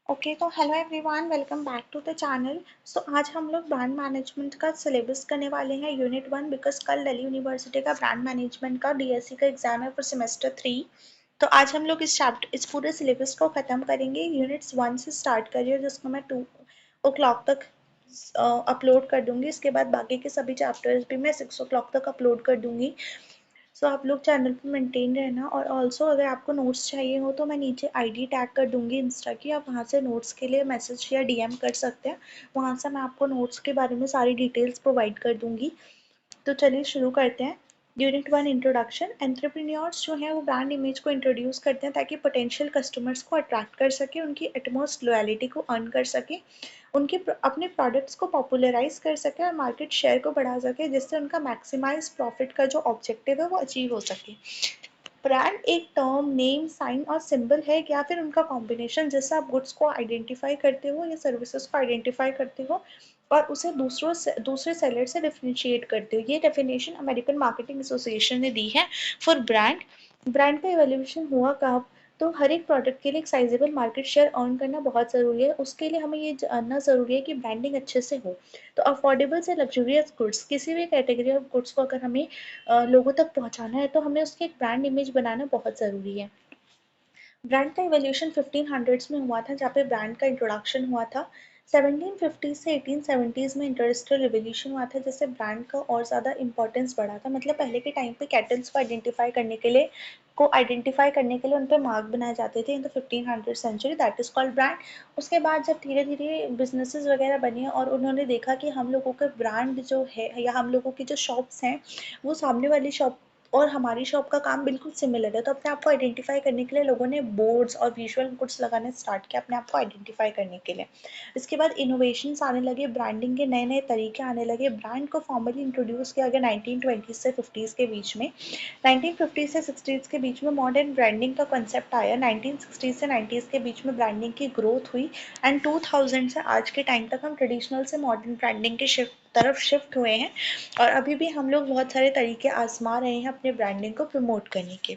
Okay तो hello everyone, welcome back to the channel. So आज हम लोग ब्रांड मैनेजमेंट का सिलेबस करने वाले हैं यूनिट 1, बिकॉज कल दिल्ली यूनिवर्सिटी का ब्रांड मैनेजमेंट का डीएससी का एग्जाम है फॉर सेमेस्टर 3। तो आज हम लोग इस पूरे सिलेबस को ख़त्म करेंगे। यूनिट्स 1 से स्टार्ट करिए जिसको मैं 2 o'clock तक अपलोड कर दूंगी। इसके बाद बाकी के सभी चैप्टर्स भी मैं 6 o'clock तक अपलोड कर दूंगी। सो आप लोग चैनल पे मेंटेन रहना। और ऑल्सो अगर आपको नोट्स चाहिए हो तो मैं नीचे आईडी टैग कर दूंगी इंस्टा की, आप वहाँ से नोट्स के लिए मैसेज या डीएम कर सकते हैं। वहाँ से मैं आपको नोट्स के बारे में सारी डिटेल्स प्रोवाइड कर दूंगी। तो चलिए शुरू करते हैं। Unit 1 introduction. एंटरप्रेन्योर्स जो हैं वो ब्रांड इमेज को इंट्रोड्यूस करते हैं ताकि पोटेंशियल कस्टमर्स को अट्रैक्ट कर सके, उनकी एटमोस्ट लॉयलिटी को अर्न कर सके, उनके अपने प्रोडक्ट्स को पॉपुलराइज कर सके और मार्केट शेयर को बढ़ा सके, जिससे उनका मैक्सिमाइज प्रॉफिट का जो ऑब्जेक्टिव है वो अचीव हो सके। ब्रांड एक टर्म, नेम, साइन और सिंबल है या फिर उनका कॉम्बिनेशन, जिससे आप गुड्स को आइडेंटिफाई करते हो या सर्विसेज को आइडेंटिफाई करते हो और उसे दूसरे सेलर से डिफरेंशिएट करते हो। ये डेफिनेशन अमेरिकन मार्केटिंग एसोसिएशन ने दी है फॉर ब्रांड। ब्रांड का इवोल्यूशन हुआ कब? तो हर एक प्रोडक्ट के लिए एक साइजेबल मार्केट शेयर अर्न करना बहुत ज़रूरी है। उसके लिए हमें ये जानना ज़रूरी है कि ब्रांडिंग अच्छे से हो। तो अफोर्डेबल से लग्जरियस गुड्स, किसी भी कैटेगरी ऑफ गुड्स को अगर हमें लोगों तक पहुंचाना है तो हमें उसकी एक ब्रांड इमेज बनाना बहुत ज़रूरी है। ब्रांड का इवोल्यूशन 1500s में हुआ था, जहाँ पे ब्रांड का इंट्रोडक्शन हुआ था। 1750 से 1870s में इंडस्ट्रियल रिवोल्यूशन हुआ था, जिससे ब्रांड का और ज़्यादा इंपॉर्टेंस बढ़ा था। मतलब पहले के टाइम पे कैटल्स को आइडेंटिफाई करने के लिए उन पे मार्क बनाए जाते थे in the 1500 century, that is called brand. उसके बाद जब धीरे धीरे बिजनेसेस वगैरह बने और उन्होंने देखा कि हम लोगों के ब्रांड जो है या हम लोगों की जो शॉप्स हैं वो सामने वाली शॉप और हमारी शॉप का काम बिल्कुल सिमिलर है, तो अपने आप को आइडेंटिफाई करने के लिए लोगों ने बोर्ड्स और विजुअल गुड्स लगाने स्टार्ट किया अपने आप को आइडेंटिफाई करने के लिए। इसके बाद इनोवेशंस आने लगे, ब्रांडिंग के नए नए तरीके आने लगे। ब्रांड को फॉर्मली इंट्रोड्यूस किया गया 1920 से 50s के बीच में। 1950 से 60s के बीच में मॉडर्न ब्रांडिंग का कंसेप्ट आया। 1960 से 90s के बीच में ब्रांडिंग की ग्रोथ हुई एंड 2000 से आज के टाइम तक हम ट्रेडिशनल से मॉडर्न ब्रांडिंग के तरफ शिफ्ट हुए हैं। और अभी भी हम लोग बहुत सारे तरीके आजमा रहे हैं अपने ब्रांडिंग को प्रमोट करने के।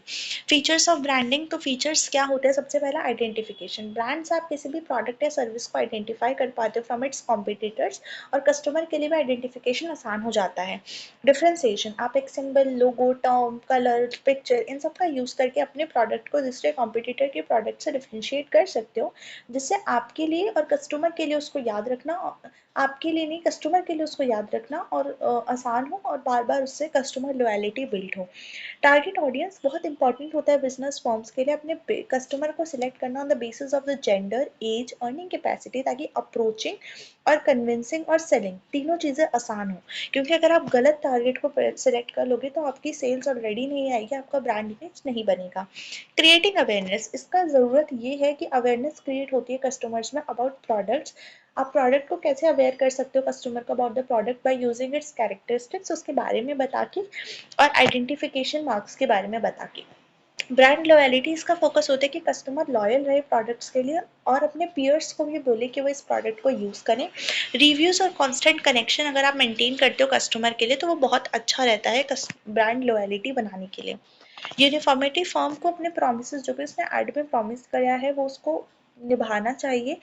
Features of branding. तो फीचर्स क्या होते हैं? सबसे पहला आइडेंटिफिकेशन। ब्रांड से आप किसी भी प्रोडक्ट या सर्विस को आइडेंटिफाई कर पाते हो फ्रॉम इट्स कॉम्पिटिटर्स, और कस्टमर के लिए भी आइडेंटिफिकेशन आसान हो जाता है। डिफरेंशिएशन। आप एक सिंबल, लोगो, टर्म, कलर, पिक्चर, इन सब का यूज करके अपने प्रोडक्ट को दूसरे कॉम्पिटिटर के प्रोडक्ट से डिफरेंशिएट कर सकते हो, जिससे आपके लिए और कस्टमर के लिए उसको याद रखना, आपके लिए नहीं कस्टमर के लिए उसको याद रखना और आसान हो और बार बार उससे कस्टमर लॉयलिटी बिल्ड हो। टारगेट ऑडियंस बहुत इंपॉर्टेंट होता है बिजनेस फॉर्म्स के लिए। अपने कस्टमर को सिलेक्ट करना on the basis of the gender, age, earning capacity, ताकि अप्रोचिंग और कन्विंसिंग और सेलिंग तीनों चीज़ें आसान हो। क्योंकि अगर आप गलत टारगेट को सिलेक्ट कर लोगे तो आपकी सेल्स ऑलरेडी नहीं आएगी, आपका ब्रांड इमेज नहीं बनेगा। Creating awareness. इसका ज़रूरत ये है कि अवेयरनेस क्रिएट होती है कस्टमर्स में अबाउट प्रोडक्ट्स। आप प्रोडक्ट को कैसे अवेयर कर सकते हो कस्टमर को about the product? By using its characteristics, उसके बारे में बता के, और आइडेंटिफिकेशन मार्क्स के बारे में बता के। Brand loyalty. इसका फोकस होता है कि कस्टमर लॉयल रहे प्रोडक्ट्स के लिए और अपने पीयर्स को भी बोले कि वो इस प्रोडक्ट को यूज़ करें। रिव्यूज़ और कांस्टेंट कनेक्शन अगर आप मेंटेन करते हो कस्टमर के लिए तो वो बहुत अच्छा रहता है ब्रांड लॉयलिटी बनाने के लिए। यूनिफॉर्मिटी। फर्म को अपने प्रोमिस जो भी उसने एड में प्रॉमिस किया है वो उसको निभाना चाहिए।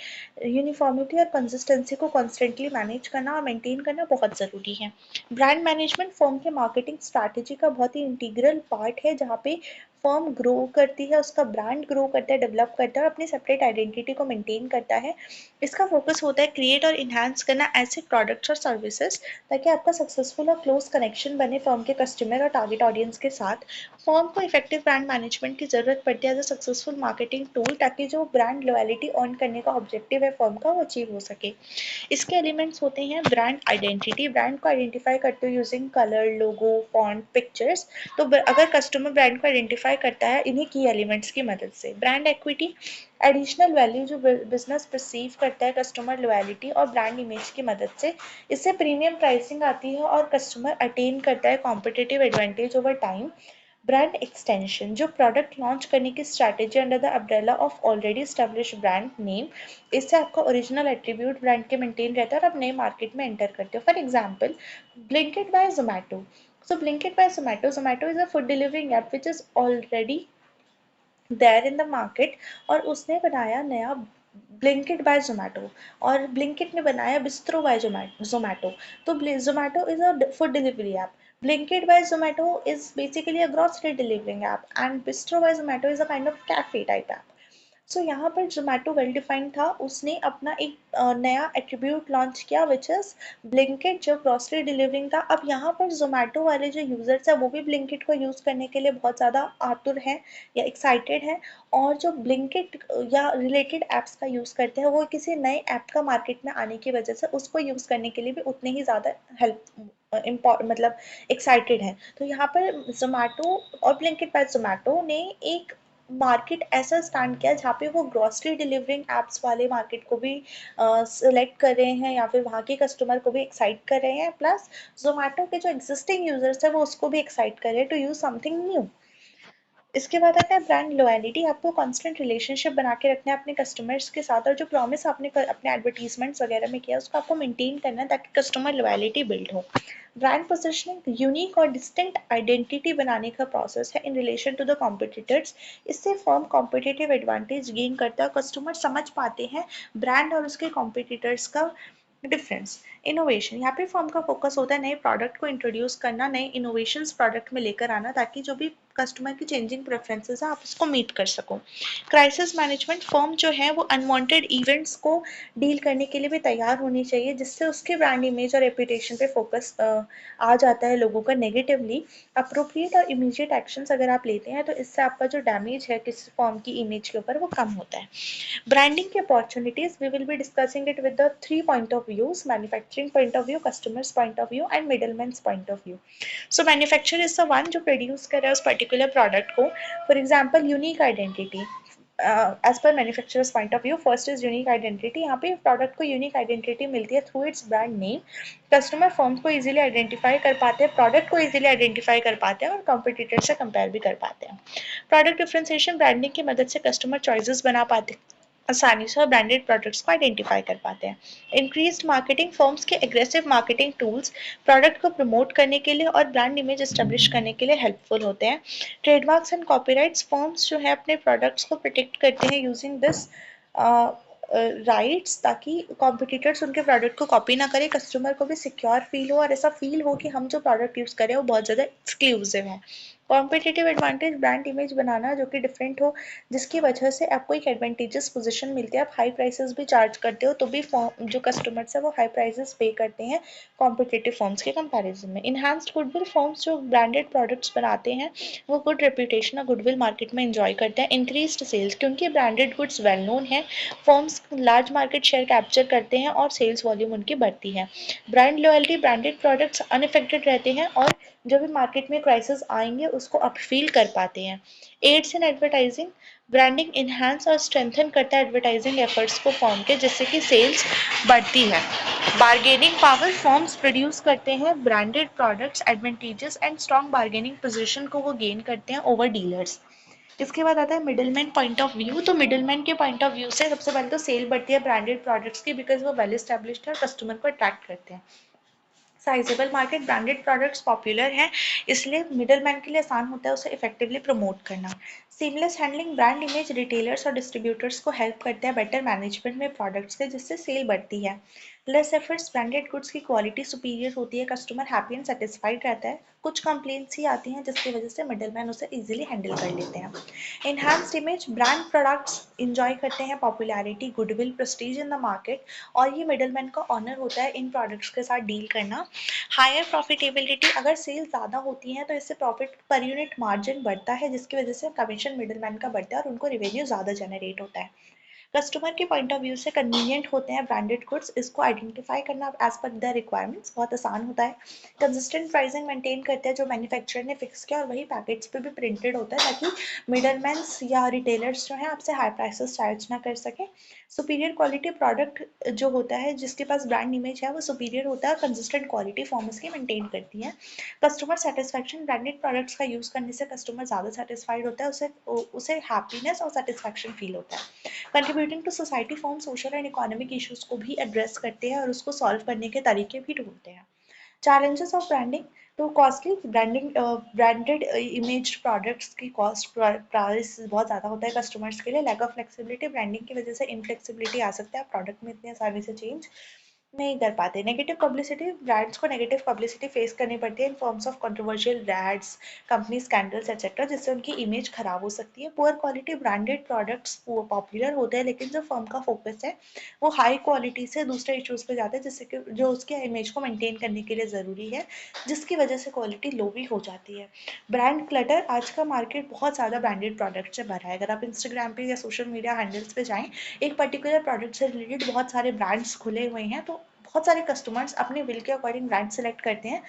यूनिफॉर्मिटी और कंसिस्टेंसी को कॉन्स्टेंटली मैनेज करना और मेंटेन करना बहुत ज़रूरी है। ब्रांड मैनेजमेंट फर्म के मार्केटिंग स्ट्रैटेजी का बहुत ही इंटीग्रल पार्ट है, जहाँ पे फर्म ग्रो करती है, उसका ब्रांड ग्रो करता है, डेवलप करता है और अपनी सेपरेट आइडेंटिटी को मेंटेन करता है। इसका फोकस होता है क्रिएट और इन्हांस करना ऐसे प्रोडक्ट्स और सर्विसेज ताकि आपका सक्सेसफुल और क्लोज कनेक्शन बने फर्म के कस्टमर और टारगेट ऑडियंस के साथ। फर्म को इफेक्टिव ब्रांड मैनेजमेंट की जरूरत पड़ती है as a successful marketing tool, ताकि जो ब्रांड लॉयलिटी अर्न करने का ऑब्जेक्टिव है फर्म का वो अचीव हो सके। इसके एलिमेंट्स होते हैं ब्रांड आइडेंटिटी। ब्रांड को आइडेंटिफाई करते हो यूजिंग कलर, लोगो, फॉन्ट, पिक्चर्स। तो अगर कस्टमर ब्रांड को आइडेंटिफाई करता है इन्हीं की एलिमेंट्स की मदद से। Brand equity. एडिशनल वैल्यू जो बिजनेस परसीव करता है कस्टमर लॉयलिटी और ब्रांड इमेज की मदद से। इससे प्रीमियम प्राइसिंग आती है और कस्टमर अटेन करता है competitive advantage over time. Brand extension. जो प्रोडक्ट लॉन्च करने की strategy under the umbrella of already establish brand name. इससे आपका ओरिजिनल एट्रीब्यूट ब्रांड के मेंटेन रहता है और आप नए मार्केट में एंटर करते हो। For example, Blinkit by Zomato. So Blinkit by Zomato is a food delivering app which is already there in the market, और उसने बनाया नया ब्लिंकिट बाय जोमेटो, और ब्लिंकिट ने बनाया बिस्ट्रो बाय जोमेटो। तो Zomato is a food delivery app, Blinkit by Zomato is basically a grocery delivering app, and Bistro by Zomato is a kind of cafe type app. So यहाँ पर जोमेटो वेल डिफाइंड था, उसने अपना एक नया एट्रीब्यूट लॉन्च किया विच इज ब्लिंकिट, जो ग्रॉसरी डिलीवरिंग था। अब यहाँ पर जोमेटो वाले जो यूजर्स हैं वो भी ब्लिंकिट को यूज़ करने के लिए बहुत ज़्यादा आतुर हैं या एक्साइटेड हैं, और जो ब्लिंकिट या रिलेटेड ऐप्स का यूज़ करते हैं वो किसी नए ऐप का मार्केट में आने की वजह से उसको यूज़ करने के लिए भी उतने ही ज़्यादा हेल्प मतलब एक्साइटेड हैं। तो यहाँ पर जोमेटो और ब्लिंकिट बाय जोमेटो ने एक मार्केट ऐसा स्टैंड किया जहाँ पे वो ग्रॉसरी डिलीवरिंग एप्स वाले मार्केट को भी सिलेक्ट कर रहे हैं, या फिर वहाँ के कस्टमर को भी एक्साइट कर रहे हैं, प्लस जोमेटो के जो एग्जिस्टिंग यूजर्स हैं वो उसको भी एक्साइट कर रहे हैं टू यूज समथिंग न्यू। इसके बाद आता है ब्रांड लॉयल्टी। आपको कांस्टेंट रिलेशनशिप बना के रखना है अपने कस्टमर्स के साथ, और जो प्रॉमिस आपने अपने एडवर्टीजमेंट्स वगैरह में किया उसको आपको मेंटेन करना है ताकि कस्टमर लॉयल्टी बिल्ड हो। ब्रांड पोजिशनिंग यूनिक और डिस्टिंक्ट आइडेंटिटी बनाने का प्रोसेस है in relation to the competitors. इससे फर्म कॉम्पिटिटिव एडवांटेज गेन करता है, कस्टमर समझ पाते हैं ब्रांड और उसके कॉम्पिटिटर्स का डिफरेंस। इनोवेशन, यहाँ पे फर्म का फोकस होता है नए प्रोडक्ट को इंट्रोड्यूस करना, नए इनोवेशंस प्रोडक्ट में लेकर आना, ताकि जो भी कस्टमर की चेंजिंग प्रेफरेंसेस है आप उसको मीट कर सको। क्राइसिस मैनेजमेंट, फर्म जो है वो अनवांटेड इवेंट्स को डील करने के लिए भी तैयार होनी चाहिए, जिससे उसके ब्रांड इमेज और रेपुटेशन पे फोकस आ जाता है लोगों का नेगेटिवली। अप्रोप्रिएट और इमीडिएट एक्शंस अगर आप लेते हैं तो इससे आपका जो डैमेज है किसी फर्म की इमेज के ऊपर वो कम होता है। Branding की opportunities, we will be discussing it with the 3 point of views: manufacturing point of view, customers point of view and middleman's point of view. So manufacturer is the one जो produce कर रहा है उस particular product को. For example, unique identity. As per manufacturer's point of view, first is unique identity. यहाँ पे product को unique identity मिलती है through its brand name. Customer firms को easily identify कर पाते हैं, product को easily identify कर पाते हैं और competitor से compare भी कर पाते हैं। Product differentiation, branding की मदद से customer choices बना पाते हैं, आसानी से ब्रांडेड प्रोडक्ट्स को आइडेंटिफाई कर पाते हैं। इंक्रीज्ड मार्केटिंग, फर्म्स के एग्रेसिव मार्केटिंग टूल्स प्रोडक्ट को प्रमोट करने के लिए और ब्रांड इमेज एस्टेब्लिश करने के लिए हेल्पफुल होते हैं। ट्रेडमार्क्स एंड कॉपीराइट्स, फर्म्स जो है अपने प्रोडक्ट्स को प्रोटेक्ट करते हैं यूजिंग दिस राइट्स, ताकि कॉम्पिटिटर्स उनके प्रोडक्ट को कॉपी ना करें, कस्टमर को भी सिक्योर फील हो और ऐसा फील हो कि हम जो प्रोडक्ट यूज़ करें वो बहुत ज़्यादा एक्सक्लूसिव है। कॉम्पिटिटिव एडवांटेज, ब्रांड इमेज बनाना जो कि डिफरेंट हो, जिसकी वजह से आपको एक एडवांटेजेस पोजीशन मिलती है। आप हाई प्राइसेस भी चार्ज करते हो तो भी जो कस्टमर्स है वो हाई प्राइसेस पे करते हैं कॉम्पिटिटिव फर्म्स के कंपैरिजन में। इनहांस्ड गुडविल, फर्म्स जो ब्रांडेड प्रोडक्ट्स बनाते हैं वो गुड रेपुटेशन और गुडविल मार्केट में एंजॉय करते हैं। इंक्रीज्ड सेल्स, क्योंकि ब्रांडेड गुड्स वेल नोन है, firms large market share capture करते हैं और सेल्स वॉल्यूम उनकी बढ़ती है। Brand loyalty, branded products unaffected रहते हैं और जब भी मार्केट में क्राइसिस आएंगे उसको आप फील कर पाते हैं। Aids in advertising, branding enhance और स्ट्रेंथन करता है एडवर्टाइजिंग एफर्ट्स को फॉर्म के, जिससे कि सेल्स बढ़ती है। बार्गेनिंग पावर, फॉर्म्स प्रोड्यूस करते हैं branded products, advantages and strong bargaining position को वो गेन करते हैं ओवर डीलर्स। इसके बाद आता है मिडिलमैन पॉइंट ऑफ व्यू। तो मिडिलमैन के पॉइंट ऑफ व्यू से सबसे पहले तो सेल बढ़ती है ब्रांडेड प्रोडक्ट्स की, बिकॉज वो वेल एस्टेब्लिश्ड है और कस्टमर को अट्रैक्ट करते हैं। Sizeable market, branded products popular हैं इसलिए मिडलमैन के लिए आसान होता है उसे इफेक्टिवली प्रमोट करना। Seamless handling, brand image retailers और डिस्ट्रीब्यूटर्स को हेल्प करते हैं बेटर मैनेजमेंट में प्रोडक्ट्स के, जिससे सेल बढ़ती है। लेस एफर्ट्स, ब्रांडेड गुड्स की क्वालिटी सुपीरियर होती है, कस्टमर हैप्पी एंड सेटिस्फाइड रहता है। कुछ कंप्लेंट्स ही आती हैं जिसकी वजह से मिडलमैन उसे इजीली हैंडल कर लेते हैं। Enhanced image, brand products enjoy करते हैं popularity, goodwill, Prestige in the market, और ये मिडलमैन का ऑनर होता है इन प्रोडक्ट्स के साथ डील करना। हायर प्रॉफिटेबिलिटी, अगर सेल ज़्यादा होती है तो इससे प्रॉफिट पर यूनिट मार्जिन बढ़ता है, जिसकी वजह से कमीशन मिडलमैन का बढ़ता है और उनको रेवेन्यू ज़्यादा जनरेट होता है। कस्टमर के पॉइंट ऑफ व्यू से कन्वीनियंट होते हैं ब्रांडेड गुड्स, इसको आइडेंटिफाई करना एज पर द रिक्वायरमेंट्स बहुत आसान होता है। कंसिस्टेंट प्राइसिंग मेंटेन करते हैं जो मैन्युफैक्चरर ने फिक्स किया, और वही पैकेट्स पे भी प्रिंटेड होता है ताकि मिडलमैन्स या रिटेलर्स जो हैं आपसे हाई प्राइसेस चार्ज ना कर सके। सुपीरियर क्वालिटी, प्रोडक्ट जो होता है जिसके पास ब्रांड इमेज है वो सुपीरियर होता है, कंसिस्टेंट क्वालिटी फॉर्म इसकी मेंटेन करती है। कस्टमर सेटिस्फैक्शन, ब्रांडेड प्रोडक्ट्स का यूज़ करने से कस्टमर ज़्यादा सेटिस्फाइड होता है, उसे उसे हैप्पीनेस और सेटिस्फैक्शन फील होता है। Contributing to society, form social and economic issues को भी एड्रेस करते हैं और उसको सॉल्व करने के तरीके भी ढूंढते हैं। चैलेंजेस ऑफ ब्रांडिंग, तो कॉस्टली ब्रांडेड इमेज प्रोडक्ट्स की कॉस्ट प्राइस बहुत ज़्यादा होता है कस्टमर्स के लिए। लैक ऑफ फ्लेक्सिबिलिटी, ब्रांडिंग की वजह से इनफ्लेक्सिबिलिटी आ सकता है, प्रोडक्ट में इतनी आसानी से चेंज नहीं कर पाते। नेगेटिव पब्लिसिटी, ब्रांड्स को नेगेटिव पब्लिसिटी फेस करनी पड़ती है in forms of controversial ads, company scandals etcetera, जिससे उनकी इमेज खराब हो सकती है। Poor quality branded products popular होते हैं, लेकिन जो फर्म का फोकस है वो हाई क्वालिटी से दूसरे इश्यूज पे जाते हैं, जिससे कि जो उसके इमेज को मेंटेन करने के लिए ज़रूरी है, जिसकी वजह से क्वालिटी लो भी हो जाती है। ब्रांड क्लटर, आज का मार्केट बहुत ज़्यादा ब्रांडेड प्रोडक्ट से भरा है। अगर आप इंस्टाग्राम पे या सोशल मीडिया हैंडल्स पे जाएं, एक पर्टिकुलर प्रोडक्ट से रिलेटेड बहुत सारे ब्रांड्स खुले हुए हैं, तो बहुत सारे कस्टमर्स अपने विल के अकॉर्डिंग ब्रांड सेलेक्ट करते हैं,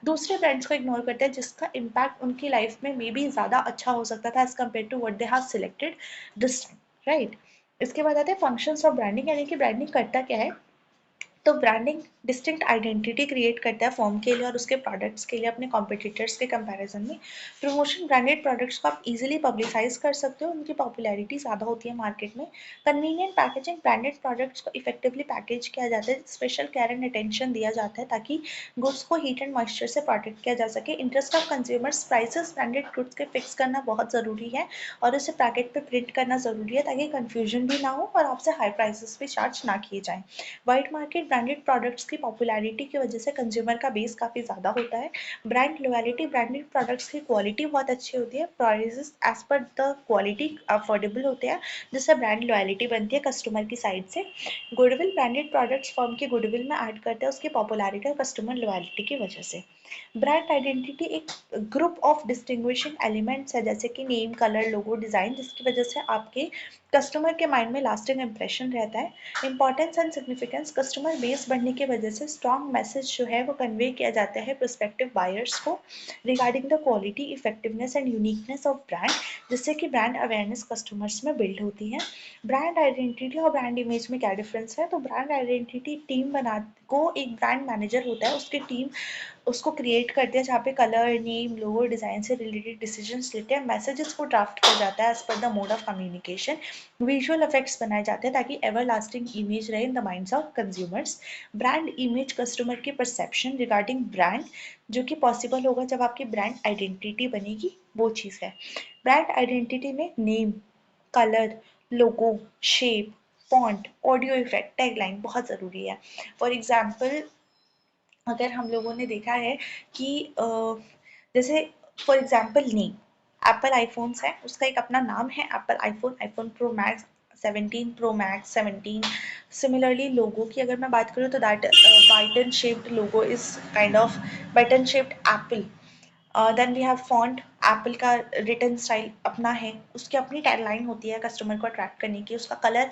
दूसरे ब्रांड्स को इग्नोर करते हैं, जिसका इम्पैक्ट उनकी लाइफ में मे बी ज़्यादा अच्छा हो सकता था as compare to what they have selected this time, right. इसके बाद आते हैं फंक्शंस ऑफ ब्रांडिंग, यानी कि ब्रांडिंग करता क्या है। तो ब्रांडिंग डिस्टिंक्ट आइडेंटिटी क्रिएट करता है फर्म के लिए और उसके प्रोडक्ट्स के लिए अपने कॉम्पिटिटर्स के कंपैरिजन में। प्रमोशन, ब्रांडेड प्रोडक्ट्स को आप इजीली पब्लिसाइज कर सकते हो, उनकी पॉपुलैरिटी ज़्यादा होती है मार्केट में। कन्वीनियंट पैकेजिंग, ब्रांडेड प्रोडक्ट्स को इफेक्टिवली पैकेज किया जाता है, स्पेशल केयर एंड अटेंशन दिया जाता है ताकि गुड्स को हीट एंड मॉइस्चर से प्रोटेक्ट किया जा सके। Interest of consumers, prices branded goods के फिक्स करना बहुत ज़रूरी है और उसे पैकेट पे प्रिंट करना ज़रूरी है ताकि कन्फ्यूजन भी ना हो और आपसे हाई प्राइसेस भी चार्ज ना किए जाएं। वाइट मार्केट, ब्रांडेड प्रोडक्ट्स की पॉपुलैरिटी की वजह से कंज्यूमर का बेस काफ़ी ज़्यादा होता है। ब्रांड लॉयल्टी, ब्रांडेड प्रोडक्ट्स की क्वालिटी बहुत अच्छी होती है, prices as per the quality affordable होते हैं, जिससे ब्रांड लॉयल्टी बनती है कस्टमर की साइड से। गुडविल, ब्रांडेड प्रोडक्ट्स फर्म की गुडविल में ऐड करते हैं उसकी पॉपुलैरिटी और कस्टमर लॉयल्टी की वजह से। ब्रांड आइडेंटिटी एक ग्रुप ऑफ डिस्टिंग्विशिंग एलिमेंट्स है, जैसे कि नेम, कलर, लोगो, डिज़ाइन, जिसकी वजह से आपके कस्टमर के माइंड में लास्टिंग इंप्रेशन रहता है। Importance and significance, customer base बढ़ने की वजह से स्ट्रॉन्ग मैसेज जो है वो कन्वे किया जाता है प्रोस्पेक्टिव बायर्स को regarding the quality, effectiveness and uniqueness of brand, जिससे कि ब्रांड अवेयरनेस कस्टमर्स में बिल्ड होती है। ब्रांड आइडेंटिटी और ब्रांड इमेज में क्या डिफरेंस है। तो ब्रांड आइडेंटिटी टीम बना को एक ब्रांड मैनेजर होता है, उसकी टीम उसको क्रिएट करते हैं, जहाँ पे कलर, नेम, लोगो, डिज़ाइन से रिलेटेड डिसीजंस लेते हैं, मैसेजेस को ड्राफ्ट किया जाता है as per the mode of communication, visual effects बनाए जाते हैं ताकि एवर लास्टिंग इमेज रहे in the minds of consumers. Brand image, customer की परसेप्शन रिगार्डिंग ब्रांड, जो कि पॉसिबल होगा जब आपकी ब्रांड आइडेंटिटी बनेगी, वो चीज़ है। ब्रांड आइडेंटिटी में name, colour, logo, shape, font, audio effect, tagline बहुत ज़रूरी है। फॉर एग्जाम्पल, अगर हम लोगों ने देखा है कि जैसे for example name, Apple iPhones है, उसका एक अपना नाम है Apple iPhone, iPhone Pro Max, 17 Pro Max, 17। Similarly logo की अगर मैं बात करूँ तो that button shaped logo is kind of button shaped Apple. Then we have font, Apple का रिटन स्टाइल अपना है, उसकी अपनी टैगलाइन होती है कस्टमर को अट्रैक्ट करने की। उसका कलर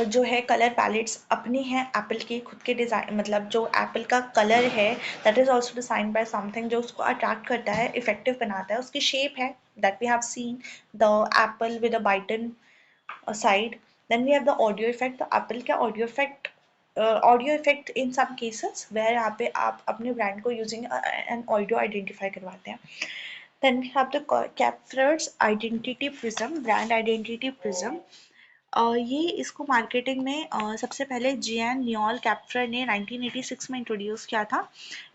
जो है, कलर पैलेट्स अपनी हैं एप्पल की खुद के डिज़ाइन, मतलब जो एप्पल का कलर है that is also design by something जो उसको अट्रैक्ट करता है, इफेक्टिव बनाता है। उसकी शेप है that we have seen the Apple with a bitten side. Then we have the audio effect. तो एप्पल का audio effect in some cases where यहाँ पे आप अपने ब्रांड को यूजिंग एन ऑडियो आइडेंटिफाई करवाते हैं। Then we have the Kapferer's identity prism, brand identity prism. ये इसको मार्केटिंग में सबसे पहले जियान नियोल कैप्टर ने 1986 में इंट्रोड्यूस किया था।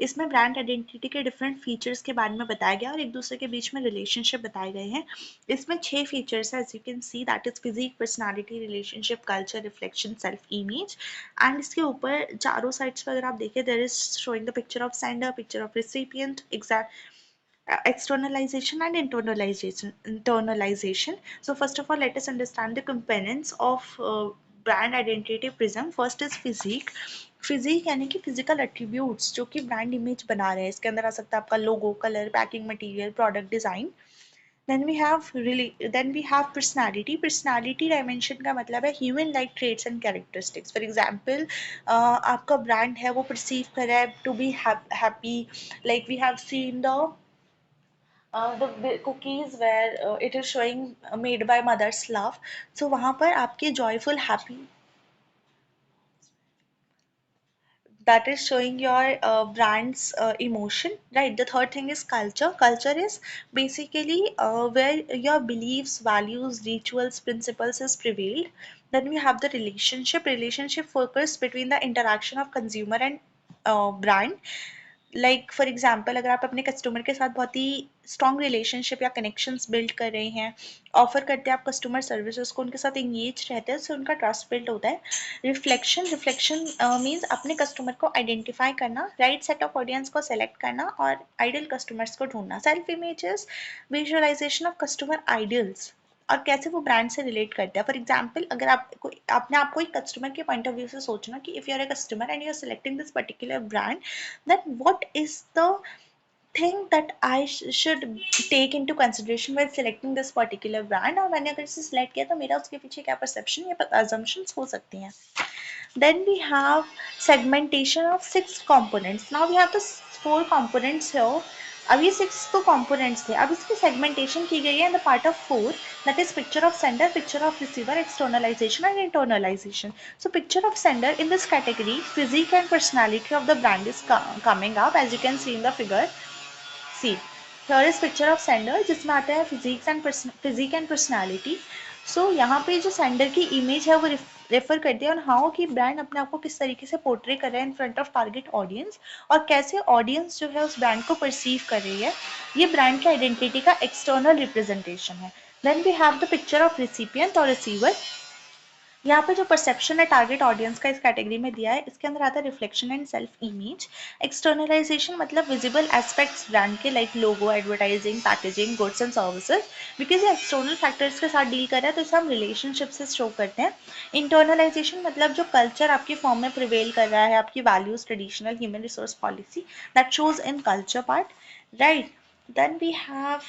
इसमें ब्रांड आइडेंटिटी के डिफरेंट फीचर्स के बारे में बताया गया और एक दूसरे के बीच में रिलेशनशिप बताए गए हैं। इसमें 6 फीचर्स है, as you can see, that is physique, personality, relationship, culture, reflection, self image. And इसके ऊपर चारों साइड्स पर अगर आप देखें, there is showing the picture of sender, picture of recipient, exact externalization and internalization. So first of all, let us understand the components of brand identity prism. First is physique. Physique यानी कि physical attributes जो कि brand image बना रहे हैं। इसके अंदर आ सकता है आपका logo, colour, packing material, product design. then we have personality. Personality dimension का मतलब है human like traits and characteristics. For example, आपका ब्रांड है वो परसीव कर रहा है to be happy, like we have seen the cookies where it is showing made by mother's love. So वहाँ पर आपके joyful, happy, that is showing your brand's emotion, right? The third thing is culture. Culture is basically where your beliefs, values, rituals, principles is prevailed. Then we have the relationship. Relationship focus between the interaction of consumer and brand. Like for example अगर आप अपने customer के साथ बहुत ही strong relationship या connections build कर रहे हैं, ऑफर करते हैं आप कस्टमर सर्विसेज को, उनके साथ इंगेज रहते हैं, उससे उनका ट्रस्ट बिल्ड होता है। रिफ्लेक्शन मीन्स अपने कस्टमर को आइडेंटिफाई करना, राइट सेट ऑफ ऑडियंस को सेलेक्ट करना और आइडियल कस्टमर्स को ढूंढना। Self images, visualization of customer ideals और कैसे वो ब्रांड से रिलेट करते हैं। फॉर एग्जाम्पल अगर आपको अपने आपको एक कस्टमर के पॉइंट ऑफ व्यू से सोचना कि if you are a customer and you are selecting this particular brand, then what is the thing that I should take into consideration when selecting this particular brand, और मैंने अगर इसे select किया तो मेरा उसके पीछे क्या perception या assumptions हो सकती हैं। Then we have segmentation of 6 components. Now we have the 4 components here. अभी 6 तो components थे, अब इसकी segmentation की गई है in the part of 4, that is picture of sender, picture of receiver, externalization and internalization. So picture of sender, in this category physique and personality of the brand is coming up, as you can see in the figure. See, here is picture of sender जिसमें आता है physique and personality. So यहाँ पे जो sender की image है वो refer करती है और हाउ कि ब्रांड अपने आप को किस तरीके से पोर्ट्रे कर रहा है in front of target audience, और कैसे ऑडियंस जो है उस ब्रांड को परसीव कर रही है। ये ब्रांड की आइडेंटिटी का एक्सटर्नल रिप्रेजेंटेशन है। Then we have the picture of recipient और रिसीवर। यहाँ पे जो परसेप्शन है टारगेट ऑडियंस का इस कैटेगरी में दिया है, इसके अंदर आता है रिफ्लेक्शन एंड सेल्फ इमेज। एक्सटर्नलाइजेशन मतलब विजिबल एस्पेक्ट्स ब्रांड के, like logo, advertising, packaging, goods and services, because ये एक्सटर्नल फैक्टर्स के साथ डील कर रहा है तो इसे हम रिलेशनशिप से शो करते हैं। इंटरनलाइजेशन मतलब जो कल्चर आपकी फॉर्म में प्रिवेल कर रहा है, आपकी values, traditional human resource policy, that shows in culture part, right. Then we have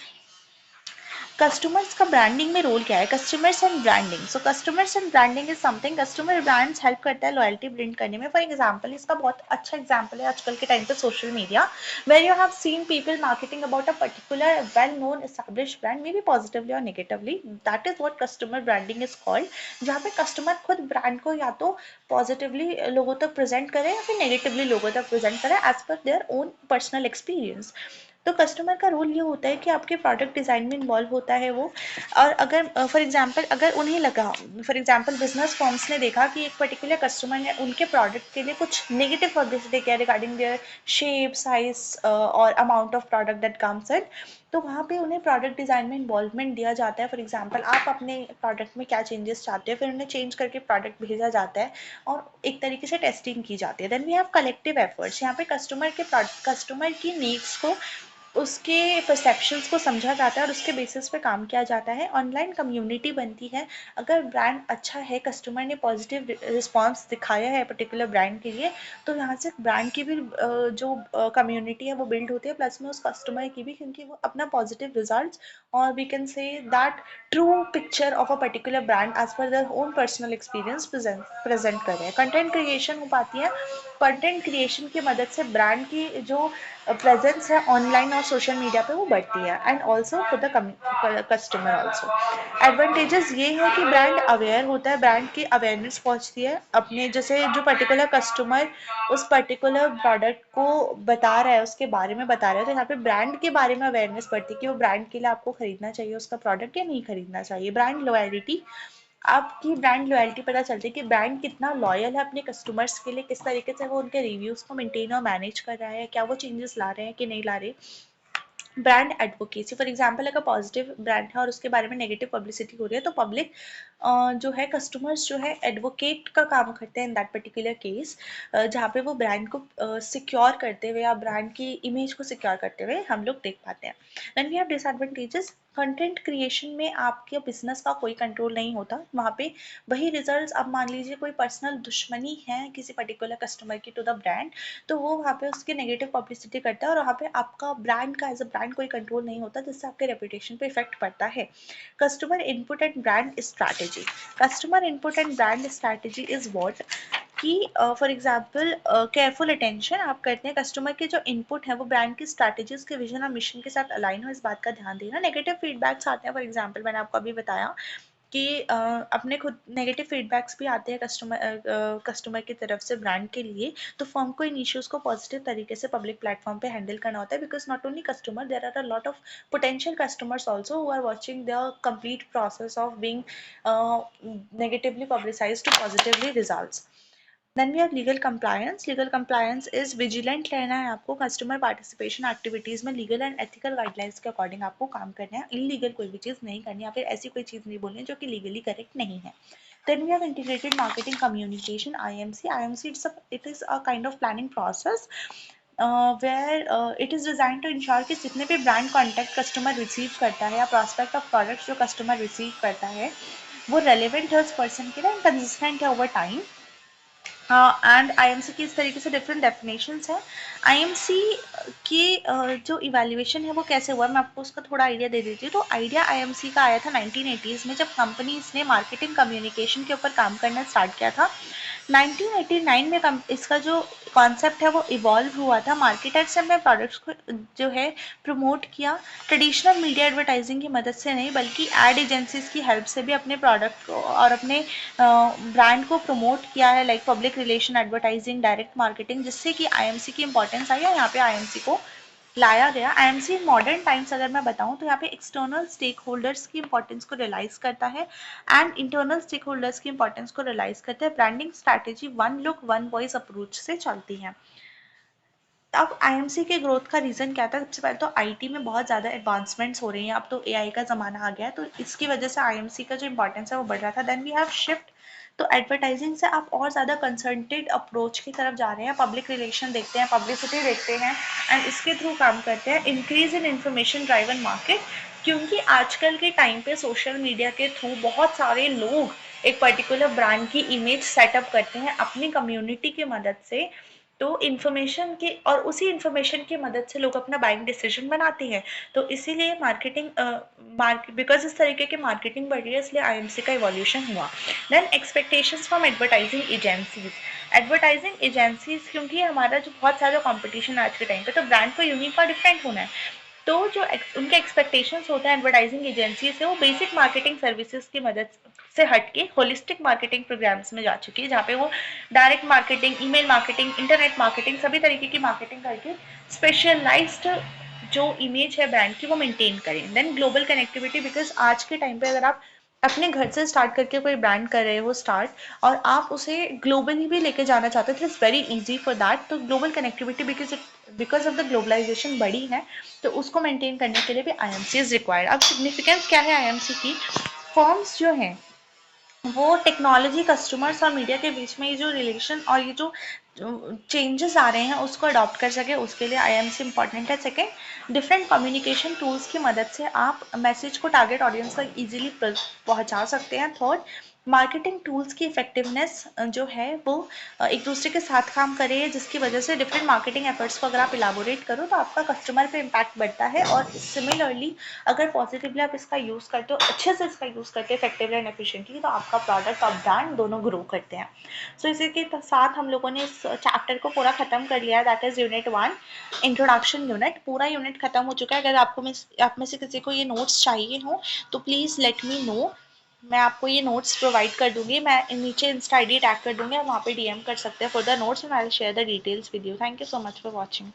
customers का ब्रांडिंग में रोल क्या है, customers and branding. So customers and branding is something, customer brands help करता है लॉयल्टी बिल्ड करने में। For example इसका बहुत अच्छा एग्जांपल है आजकल के टाइम पे social media, where you have seen people marketing about a particular well known established brand, may be positively or negatively, that is what customer branding is called, जहाँ पे customer खुद ब्रांड को या तो पॉजिटिवली लोगों तक present करे या फिर नेगेटिवली लोगों तक प्रेजेंट करे as per their own personal experience. तो कस्टमर का रोल ये होता है कि आपके प्रोडक्ट डिज़ाइन में इन्वॉल्व होता है वो, और अगर फॉर एग्जांपल अगर उन्हें लगा, फॉर एग्जांपल बिजनेस फॉर्म्स ने देखा कि एक पर्टिकुलर कस्टमर ने उनके प्रोडक्ट के लिए कुछ नेगेटिव पब्लिसिटी किया रिगार्डिंग देयर शेप, साइज और amount of product that comes in, तो वहाँ पे उन्हें प्रोडक्ट डिज़ाइन में इन्वॉल्वमेंट दिया जाता है। फॉर एग्जांपल आप अपने प्रोडक्ट में क्या चेंजेस चाहते हैं, फिर उन्हें चेंज करके प्रोडक्ट भेजा जाता है और एक तरीके से टेस्टिंग की जाती है। Then we have collective efforts, यहाँ पे कस्टमर की नीड्स को, उसके परसेप्शंस को समझा जाता है और उसके बेसिस पे काम किया जाता है। ऑनलाइन कम्युनिटी बनती है, अगर ब्रांड अच्छा है, कस्टमर ने पॉजिटिव रिस्पॉन्स दिखाया है पर्टिकुलर ब्रांड के लिए, तो यहाँ से ब्रांड की भी जो कम्युनिटी है वो बिल्ड होती है, प्लस में उस कस्टमर की भी, क्योंकि वो अपना पॉजिटिव रिजल्ट और we can say that true picture of a particular brand as per their own personal experience present कर रहे हैं। कंटेंट क्रिएशन हो पाती है, कंटेंट क्रिएशन की मदद से ब्रांड की जो प्रेजेंस है ऑनलाइन और सोशल मीडिया पे वो बढ़ती है, and also for the customer also. Advantages ये है कि ब्रांड अवेयर होता है, ब्रांड की अवेयरनेस पहुंचती है अपने, जैसे जो पर्टिकुलर कस्टमर उस पर्टिकुलर प्रोडक्ट को बता रहा है, उसके बारे में बता रहा है, तो यहाँ पे ब्रांड के बारे में अवेयरनेस बढ़ती है कि वो ब्रांड के लिए आपको खरीदना चाहिए उसका प्रोडक्ट या नहीं खरीदना चाहिए। ब्रांड लॉयल्टी, आपकी ब्रांड लॉयल्टी पता चलती है कि ब्रांड कितना लॉयल है अपने कस्टमर्स के लिए, किस तरीके से वो उनके रिव्यूज को मेंटेन और मैनेज कर रहा है, क्या वो चेंजेस ला रहे हैं कि नहीं ला रहे। ब्रांड एडवोकेसी, फॉर एग्जांपल अगर पॉजिटिव ब्रांड है और उसके बारे में नेगेटिव पब्लिसिटी हो रही है, तो पब्लिक जो है, कस्टमर्स जो है एडवोकेट का काम करते हैं इन दैट पर्टिकुलर केस, जहाँ पे वो ब्रांड को सिक्योर करते हुए या ब्रांड की इमेज को सिक्योर करते हुए हम लोग देख पाते हैं। Then we have disadvantages, content creation में आपके बिजनेस का कोई कंट्रोल नहीं होता, वहाँ पे वही रिजल्ट्स, अब मान लीजिए कोई पर्सनल दुश्मनी है किसी पर्टिकुलर कस्टमर की टू द ब्रांड, तो वो वहाँ पे उसकी नेगेटिव पब्लिसिटी करता है और वहाँ पे आपका ब्रांड का एज अ ब्रांड कोई कंट्रोल नहीं होता, जिससे आपके रेपुटेशन पे इफेक्ट पड़ता है। Customer input and brand strategy, customer input and brand strategy is what कि फॉर एग्जांपल केयरफुल अटेंशन आप करते हैं, कस्टमर के जो इनपुट है वो ब्रांड की स्ट्रैटेजीज के विजन और मिशन के साथ अलाइन हो, इस बात का ध्यान देना। नेगेटिव फीडबैक्स आते हैं, फॉर एग्जांपल मैंने आपको अभी बताया कि अपने खुद नेगेटिव फीडबैक्स भी आते हैं कस्टमर की तरफ से ब्रांड के लिए, तो फर्म को इन इश्यूज को पॉजिटिव तरीके से पब्लिक प्लेटफॉर्म पे हैंडल करना होता है, because not only customer, there are a lot of potential customers also who are watching the complete process of being negatively publicized to positively results. Then we have legal compliance. Legal compliance is vigilant रहना है आपको, customer participation activities में legal and ethical guidelines के according आपको काम करना है, illegal कोई भी चीज़ नहीं करनी या फिर ऐसी कोई चीज़ नहीं बोलनी जो कि लीगली करेक्ट नहीं है। Then we have integrated marketing communication, IMC. IMC it is a kind of planning process where it is designed to ensure कि जितने भी ब्रांड कॉन्टैक्ट कस्टमर रिसीव करता है या प्रॉस्पेक्ट ऑफ प्रोडक्ट्स जो कस्टमर रिसीव करता है वो रेलिवेंट है उस पर्सन के लिए, कंसिस्टेंट है ओवर टाइम। एंड आईएमसी की इस तरीके से डिफरेंट डेफिनेशंस हैं। आईएमसी की जो इवैल्यूएशन है वो कैसे हुआ, मैं आपको उसका थोड़ा आइडिया दे देती हूँ। तो आइडिया आईएमसी का आया था 1980s में, जब कंपनीज ने मार्केटिंग कम्युनिकेशन के ऊपर काम करना स्टार्ट किया था। 1989 में इसका जो कॉन्सेप्ट है वो इवॉल्व हुआ था। मार्केटर्स ने अपने प्रोडक्ट्स को जो है प्रमोट किया, ट्रेडिशनल मीडिया एडवर्टाइजिंग की मदद से नहीं बल्कि एड एजेंसीज की हेल्प से भी अपने प्रोडक्ट को और अपने ब्रांड को प्रमोट किया है, like public relation, advertising, direct marketing, जिससे कि आईएमसी की इंपॉर्टेंस आई है। यहाँ पे आईएमसी को लाया गया। आईएमसी इन मॉडर्न टाइम्स अगर मैं बताऊं तो यहाँ पे एक्सटर्नल स्टेक होल्डर्स की इंपॉर्टेंस को रियलाइज करता है एंड इंटरनल स्टेक होल्डर्स की इंपॉर्टेंस को रियलाइज करता है। Branding strategy one look one voice approach से चलती है। अब आईएमसी के ग्रोथ का रीजन क्या था? सबसे पहले तो आईटी में बहुत ज़्यादा एडवांसमेंट्स हो रही हैं, अब तो एआई का ज़माना आ गया है, तो इसकी वजह से आईएमसी का जो इंपॉर्टेंस है वो बढ़ रहा था। देन वी हैव शिफ्ट, तो एडवर्टाइजिंग से आप और ज़्यादा कंसंट्रेटेड अप्रोच की तरफ जा रहे हैं, पब्लिक रिलेशन देखते हैं, पब्लिसिटी देखते हैं एंड इसके थ्रू काम करते हैं। Increase in information driven market, क्योंकि आजकल के टाइम पे सोशल मीडिया के थ्रू बहुत सारे लोग एक पर्टिकुलर ब्रांड की इमेज सेटअप करते हैं अपनी कम्युनिटी की मदद से, तो इन्फॉर्मेशन के और उसी इन्फॉर्मेशन की मदद से लोग अपना बाइंग डिसीजन बनाते हैं। तो इसीलिए मार्केटिंग बिकॉज इस तरीके की मार्केटिंग बढ़ रही है, इसलिए आईएमसी का इवोल्यूशन हुआ। Then expectations from advertising agencies. Advertising agencies, क्योंकि हमारा जो बहुत सारा कॉम्पिटिशन आज के टाइम पे, तो ब्रांड को यूनिक और डिफरेंट होना है, तो जो उनके एक्सपेक्टेशंस होते हैं एडवर्टाइजिंग एजेंसी से, वो बेसिक मार्केटिंग सर्विसेज की मदद से हटके होलिस्टिक मार्केटिंग प्रोग्राम्स में जा चुकी है, जहाँ पे वो direct marketing, email marketing, internet marketing, सभी तरीके की मार्केटिंग करके स्पेशलाइज्ड जो इमेज है ब्रांड की वो मेंटेन करें। देन ग्लोबल कनेक्टिविटी, बिकॉज आज के टाइम पे अगर आप अपने घर से स्टार्ट करके कोई ब्रांड कर रहे हो स्टार्ट और आप उसे ग्लोबली भी लेके जाना चाहते हो, तो it's very easy for that. तो global connectivity because of the globalisation बड़ी है, तो उसको मेंटेन करने के लिए भी आईएमसी इज रिक्वायर्ड। अब सिग्निफिकेंस क्या है आईएमसी की? फर्म्स जो हैं वो टेक्नोलॉजी, कस्टमर्स और मीडिया के बीच में ये जो रिलेशन और ये जो चेंजेस आ रहे हैं उसको अडॉप्ट कर सके, उसके लिए आईएमसी इंपॉर्टेंट है। सेकेंड, डिफरेंट कम्युनिकेशन टूल्स की मदद से आप मैसेज को टारगेट ऑडियंस तक इजीली पहुंचा सकते हैं। थर्ड, मार्केटिंग टूल्स की इफेक्टिवनेस जो है वो एक दूसरे के साथ काम करे, जिसकी वजह से डिफरेंट मार्केटिंग एफर्ट्स को अगर आप इलाबोरेट करो तो आपका कस्टमर पे इम्पैक्ट बढ़ता है। और सिमिलरली अगर पॉजिटिवली आप इसका यूज़ करते हो, अच्छे से इसका यूज़ करते हो इफेक्टिवली एंड एफिशिएंटली, तो आपका प्रोडक्ट और ब्रांड दोनों ग्रो करते हैं। सो इसी के साथ हम लोगों ने इस चैप्टर को पूरा खत्म कर लिया है, that is unit 1 introduction unit. पूरा यूनिट खत्म हो चुका है। अगर आप में से किसी को ये नोट्स चाहिए हो तो प्लीज़ लेट मी नो, मैं आपको ये नोट्स प्रोवाइड कर दूंगी। मैं नीचे इंस्टा आईडी टैग कर दूंगी, आप वहाँ पे डीएम कर सकते हैं for the notes and I will share the details with you. Thank you so much for watching.